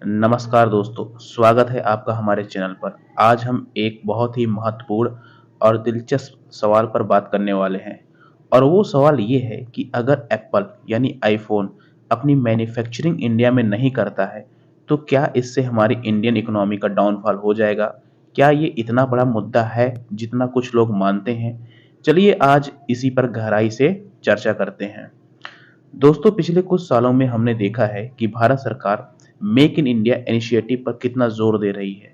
नमस्कार दोस्तों, स्वागत है आपका हमारे चैनल पर। आज हम एक बहुत ही महत्वपूर्ण और दिलचस्प सवाल पर बात करने वाले हैं और वो सवाल ये है कि अगर एप्पल यानी आईफोन अपनी मैन्युफैक्चरिंग इंडिया में नहीं करता है, तो क्या इससे हमारी इंडियन इकोनॉमी का डाउनफॉल हो जाएगा? क्या ये इतना बड़ा मुद्दा है जितना कुछ लोग मानते हैं? चलिए आज इसी पर गहराई से चर्चा करते हैं। दोस्तों, पिछले कुछ सालों में हमने देखा है कि भारत सरकार मेक इन इंडिया इनिशिएटिव पर कितना जोर दे रही है।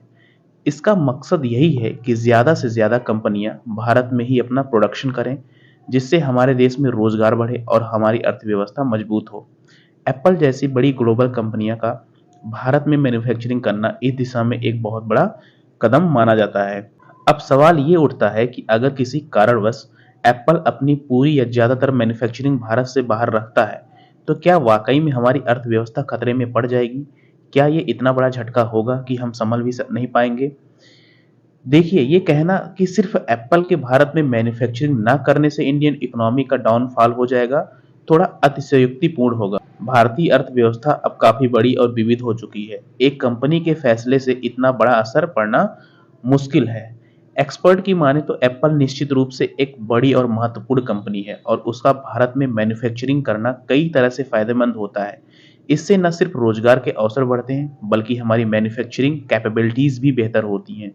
इसका मकसद यही है कि ज़्यादा से ज़्यादा कंपनियां भारत में ही अपना प्रोडक्शन करें, जिससे हमारे देश में रोजगार बढ़े और हमारी अर्थव्यवस्था मजबूत हो। एप्पल जैसी बड़ी ग्लोबल कंपनियां का भारत में मैन्युफैक्चरिंग करना इस दिशा में एक बहुत बड़ा कदम माना जाता है। अब सवाल ये उठता है कि अगर किसी कारणवश एप्पल अपनी पूरी या ज़्यादातर मैन्युफैक्चरिंग भारत से बाहर रखता है, तो क्या वाकई में हमारी अर्थव्यवस्था खतरे में पड़ जाएगी? क्या ये इतना बड़ा झटका होगा कि हम संभल भी नहीं पाएंगे? देखिए, ये कहना कि सिर्फ एप्पल के भारत में मैन्युफैक्चरिंग ना करने से इंडियन इकोनॉमी का डाउनफॉल हो जाएगा, थोड़ा अतिशयोक्तिपूर्ण होगा। भारतीय अर्थव्यवस्था अब काफी बड़ी और विविध हो चुकी है। एक कंपनी के फैसले से इतना बड़ा असर पड़ना मुश्किल है। एक्सपर्ट की माने तो एप्पल निश्चित रूप से एक बड़ी और महत्वपूर्ण कंपनी है और उसका भारत में मैन्युफैक्चरिंग करना कई तरह से फायदेमंद होता है। इससे न सिर्फ रोजगार के अवसर बढ़ते हैं, बल्कि हमारी मैन्युफैक्चरिंग कैपेबिलिटीज भी बेहतर होती हैं।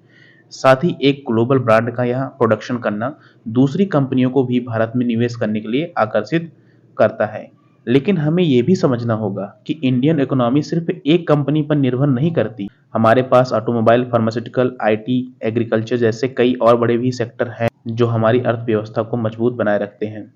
साथ ही एक ग्लोबल ब्रांड का यहाँ प्रोडक्शन करना दूसरी कंपनियों को भी भारत में निवेश करने के लिए आकर्षित करता है। लेकिन हमें यह भी समझना होगा कि इंडियन इकोनॉमी सिर्फ एक कंपनी पर निर्भर नहीं करती। हमारे पास ऑटोमोबाइल, फार्मास्यूटिकल, आईटी, एग्रीकल्चर जैसे कई और बड़े भी सेक्टर हैं जो हमारी अर्थव्यवस्था को मजबूत बनाए रखते हैं।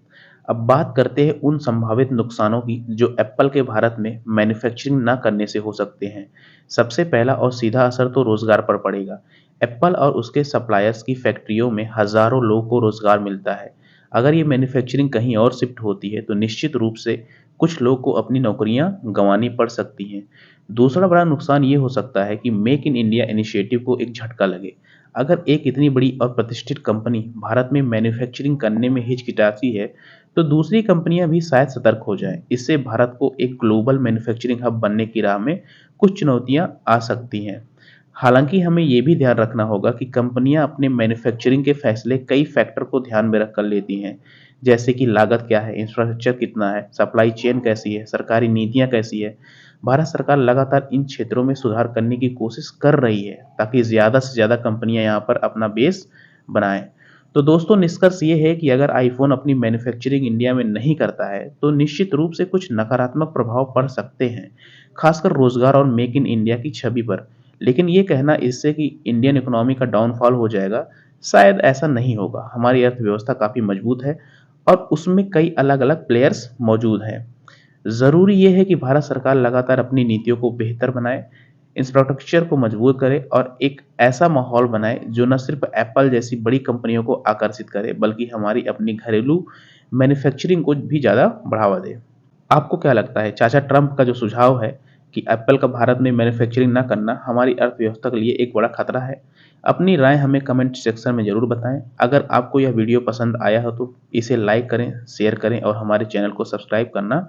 अब बात करते हैं उन संभावित नुकसानों की जो एप्पल के भारत में मैन्युफैक्चरिंग न करने से हो सकते हैं। सबसे पहला और सीधा असर तो रोजगार पर पड़ेगा। एप्पल और उसके सप्लायर्स की फैक्ट्रियों में हजारों लोगों को रोजगार मिलता है। अगर ये मैन्युफैक्चरिंग कहीं और शिफ्ट होती है, तो निश्चित रूप से कुछ लोग को अपनी नौकरियां गंवानी पड़ सकती हैं। दूसरा बड़ा नुकसान ये हो सकता है कि मेक इन इंडिया इनिशिएटिव को एक झटका लगे। अगर एक इतनी बड़ी और प्रतिष्ठित कंपनी भारत में मैन्युफैक्चरिंग करने में हिचकिचाती है, तो दूसरी कंपनियां भी शायद सतर्क हो जाएं। इससे भारत को एक ग्लोबल मैन्युफैक्चरिंग हब बनने की राह में कुछ चुनौतियां आ सकती हैं। हालांकि हमें ये भी ध्यान रखना होगा कि कंपनियां अपने मैन्युफैक्चरिंग के फैसले कई फैक्टर को ध्यान में रखकर लेती हैं, जैसे कि लागत क्या है, इंफ्रास्ट्रक्चर कितना है, सप्लाई चेन कैसी है, सरकारी नीतियां कैसी है। भारत सरकार लगातार इन क्षेत्रों में सुधार करने की कोशिश कर रही है ताकि ज्यादा से ज्यादा कंपनियां यहां पर अपना बेस बनाएं। तो दोस्तों, निष्कर्ष ये है कि अगर आईफोन अपनी मैन्युफैक्चरिंग इंडिया में नहीं करता है, तो निश्चित रूप से कुछ नकारात्मक प्रभाव पड़ सकते हैं, खासकर रोजगार और मेक इन इंडिया की छवि पर। लेकिन ये कहना इससे कि इंडियन इकोनॉमी का डाउनफॉल हो जाएगा, शायद ऐसा नहीं होगा। हमारी अर्थव्यवस्था काफी मजबूत है और उसमें कई अलग अलग प्लेयर्स मौजूद हैं। जरूरी यह है कि भारत सरकार लगातार अपनी नीतियों को बेहतर बनाए, इंफ्रास्ट्रक्चर को मजबूत करे और एक ऐसा माहौल बनाए जो न सिर्फ एप्पल जैसी बड़ी कंपनियों को आकर्षित करे, बल्कि हमारी अपनी घरेलू मैन्युफैक्चरिंग को भी ज्यादा बढ़ावा दे। आपको क्या लगता है, चाचा ट्रंप का जो सुझाव है कि एप्पल का भारत में मैन्युफैक्चरिंग ना करना हमारी अर्थव्यवस्था के लिए एक बड़ा खतरा है? अपनी राय हमें कमेंट सेक्शन में जरूर बताएं। अगर आपको यह वीडियो पसंद आया हो तो इसे लाइक करें, शेयर करें और हमारे चैनल को सब्सक्राइब करना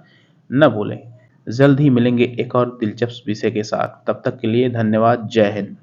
न भूलें। जल्द ही मिलेंगे एक और दिलचस्प विषय के साथ। तब तक के लिए धन्यवाद। जय हिंद।